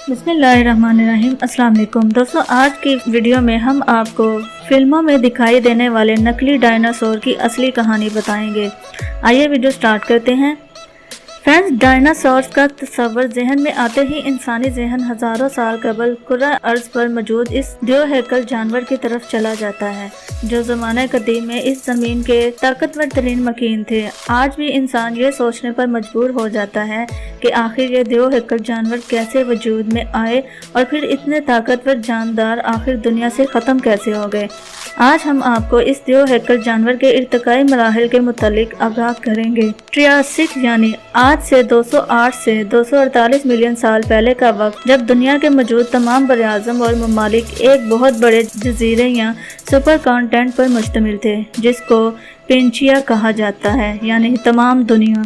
बिस्मिल्लाहिर्रहमानिर्रहीम। अस्सलाम वालेकुम दोस्तों, आज की वीडियो में हम आपको फिल्मों में दिखाई देने वाले नकली डायनासोर की असली कहानी बताएंगे। आइए वीडियो स्टार्ट करते हैं। फ्रेंड्स, डायनासोर्स का तस्वर जहन में आते ही इंसानी जहन हजारों साल कबल कुर्रा अर्ज पर मौजूद इस देव हैकल जानवर की तरफ चला जाता है, जो ज़माने कदीम में इस ज़मीन के ताकतवर तरीन मकीन थे। आज भी इंसान ये सोचने पर मजबूर हो जाता है कि आखिर ये देव हैकल जानवर कैसे वजूद में आए और फिर इतने ताकतवर जानदार आखिर दुनिया से ख़त्म कैसे हो गए। आज हम आपको इस देव हैकल जानवर के इर्तिकाई मराहिल के मुतालिक आगाह करेंगे। ट्रियासिक यानी आज से 208 से 248 मिलियन साल पहले का वक्त, जब दुनिया के मौजूद तमाम बरआज़म और ममालिक एक बहुत बड़े जजीरे या सुपर कॉन्टिनेंट पर मुश्तमिल थे, जिसको पेंचिया कहा जाता है, यानी तमाम दुनिया।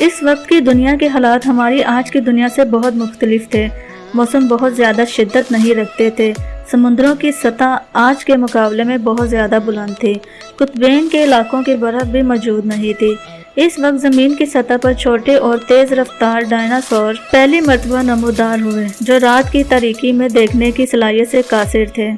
इस वक्त की दुनिया के हालात हमारी आज की दुनिया से बहुत मुख्तलिफ थे। मौसम बहुत ज़्यादा शिद्दत नहीं रखते थे, समुद्रों की सतह आज के मुकाबले में बहुत ज़्यादा बुलंद थी, कुतबेन के इलाकों की बर्फ़ भी मौजूद नहीं थी। इस वक्त ज़मीन की सतह पर छोटे और तेज़ रफ्तार डायनासोर पहली मर्तबा नमूदार हुए, जो रात की तारीकी में देखने की सलाहियत से कासिर थे।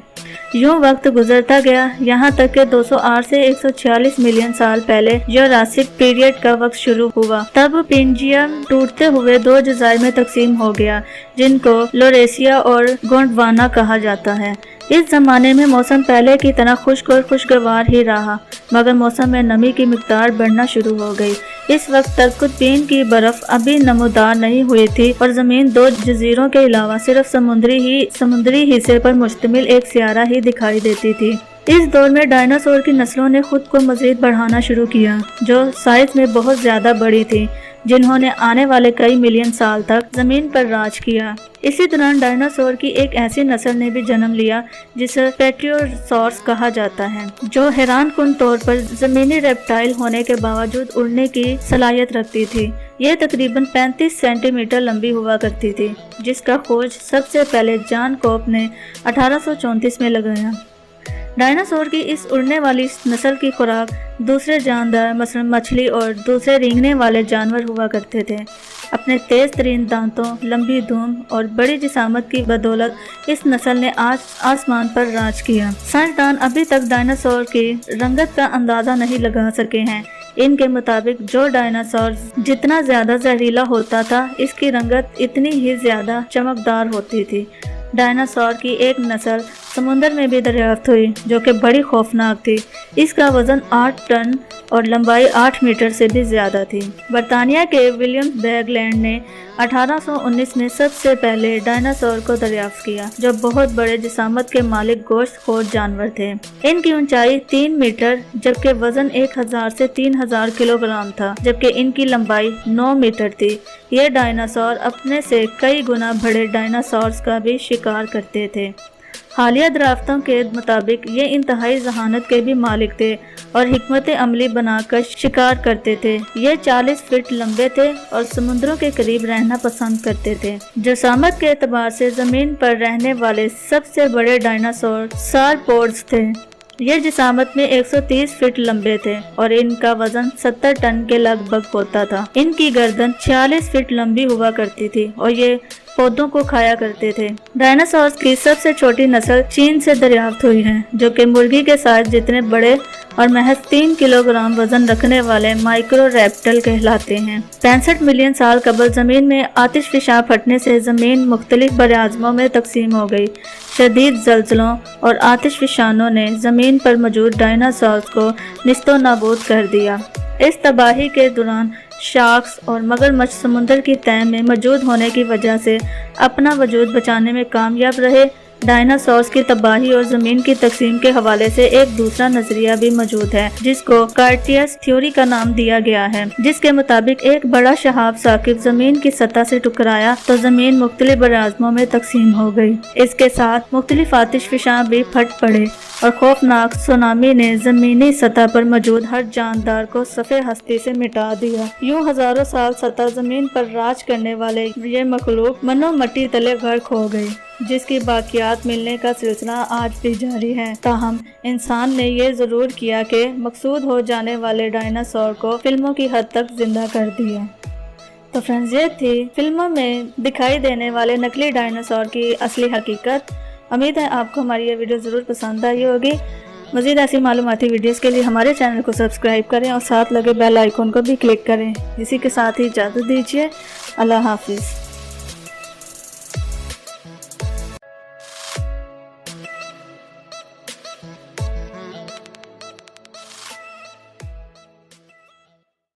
यूं वक्त गुजरता गया, यहाँ तक कि 208 से 146 मिलियन साल पहले जुरासिक पीरियड का वक्त शुरू हुआ। तब पेंजिया टूटते हुए दो जज़ायर में तकसीम हो गया, जिनको लोरेसिया और गोंडवाना कहा जाता है। इस ज़माने में मौसम पहले की तरह खुश्क और खुशगवार ही रहा, मगर मौसम में नमी की मिकदार बढ़ना शुरू हो गई। इस वक्त तक कुतबेन की बर्फ अभी नमूदार नहीं हुई थी और ज़मीन दो जजीरों के अलावा सिर्फ समुद्री हिस्से पर मुश्तमिल एक सियारा ही दिखाई देती थी। इस दौर में डायनासोर की नस्लों ने खुद को मज़ीद बढ़ाना शुरू किया, जो साइज में बहुत ज़्यादा बड़ी थी, जिन्होंने आने वाले कई मिलियन साल तक ज़मीन पर राज किया। इसी दौरान डायनासोर की एक ऐसी नस्ल ने भी जन्म लिया जिसे पेट्रियोसॉर्स कहा जाता है, जो हैरानकुन तौर पर ज़मीनी रेप्टाइल होने के बावजूद उड़ने की सलाहियत रखती थी। यह तकरीबन 35 सेंटीमीटर लंबी हुआ करती थी, जिसका खोज सबसे पहले जॉन कोप ने 1834 में लगाया। डायनासोर की इस उड़ने वाली नस्ल की खुराक दूसरे जानदार मसलन मछली और दूसरे रेंगने वाले जानवर हुआ करते थे। अपने तेज तरीन दांतों, लंबी धूम और बड़ी जिसामत की बदौलत इस नस्ल ने आज आसमान पर राज किया। साइंसदान अभी तक डायनासोर की रंगत का अंदाज़ा नहीं लगा सके हैं। इनके मुताबिक जो डायनासोर जितना ज़्यादा जहरीला होता था, इसकी रंगत इतनी ही ज़्यादा चमकदार होती थी। डायनासोर की एक नस्ल समुंदर में भी दरियाफ्त हुई, जो कि बड़ी खौफनाक थी। इसका वज़न 8 टन और लंबाई 8 मीटर से भी ज़्यादा थी। बरतानिया के विलियम बैगलैंड ने 1819 में सबसे पहले डायनासोर को दरियाफ्त किया, जो बहुत बड़े जिसामत के मालिक गोश्तखोर जानवर थे। इनकी ऊंचाई 3 मीटर जबकि वज़न 1000 से 3000 किलोग्राम था, जबकि इनकी लंबाई 9 मीटर थी। ये डायनासोर अपने से कई गुना बड़े डायनासोर्स का भी शिकार करते थे। हालिया दराफ्तों के मुताबिक ये इंतहाई जहानत के भी मालिक थे और हिकमत अमली बनाकर शिकार करते थे। ये 40 फीट लंबे थे और समुद्रों के करीब रहना पसंद करते थे। जिसामत के एतबार से ज़मीन पर रहने वाले सबसे बड़े डायनासोर सारपोड्स थे। ये जिसामत में 130 फीट लंबे थे और इनका वजन 70 टन के लगभग होता था। इनकी गर्दन 46 फीट लंबी हुआ करती थी और ये पौधों को खाया करते थे। डायनासोर्स की सबसे छोटी नस्ल चीन से दरियाफ्त हुई है, जो कि मुर्गी के साइज जितने बड़े और महज 3 किलोग्राम वजन रखने वाले माइक्रो रेप्टल कहलाते हैं। 65 मिलियन साल कबल ज़मीन में आतिशफिशा फटने से ज़मीन मुख्तलिफ बरआज़मों में तकसीम हो गई। शदीद ज़लज़लों और आतिशफिशानों ने ज़मीन पर मौजूद डायनासोर्स को निस्तो नाबूद कर दिया। इस तबाही के दौरान शार्क्स और मगरमच्छ समुद्र की तह में मौजूद होने की वजह से अपना वजूद बचाने में कामयाब रहे। डायनासोर्स की तबाही और ज़मीन की तकसीम के हवाले से एक दूसरा नजरिया भी मौजूद है, जिसको कार्टियस थ्योरी का नाम दिया गया है, जिसके मुताबिक एक बड़ा शहाब साकिब ज़मीन की सतह से टकराया तो ज़मीन मुख्तलिफ बरआज़मों में तकसीम हो गई। इसके साथ मुख्तलिफ आतिशफिशां भी फट पड़े और खौफनाक सुनामी ने ज़मीनी सतह पर मौजूद हर जानदार को सफ़े हस्ती से मिटा दिया। यूं हजारों साल सतह ज़मीन पर राज करने वाले ये मखलूक मनो मट्टी तले गर्क हो गई, जिसकी बाकियात मिलने का सिलसिला आज भी जारी है। ताहम इंसान ने ये ज़रूर किया कि मकसूद हो जाने वाले डायनासोर को फिल्मों की हद तक जिंदा कर दिया। تو فرینڈز یہ تھی فلموں میں دکھائی دینے والے نقلی ڈائناسور کی اصلی حقیقت۔ امید ہے آپ کو ہماری یہ ویڈیو ضرور پسند آئی ہوگی۔ مزید ایسی معلوماتی ویڈیوز کے لیے ہمارے چینل کو سبسکرائب کریں اور ساتھ لگے بیل آئیکن کو بھی کلک کریں۔ اسی کے ساتھ ہی اجازت دیجیے۔ اللہ حافظ۔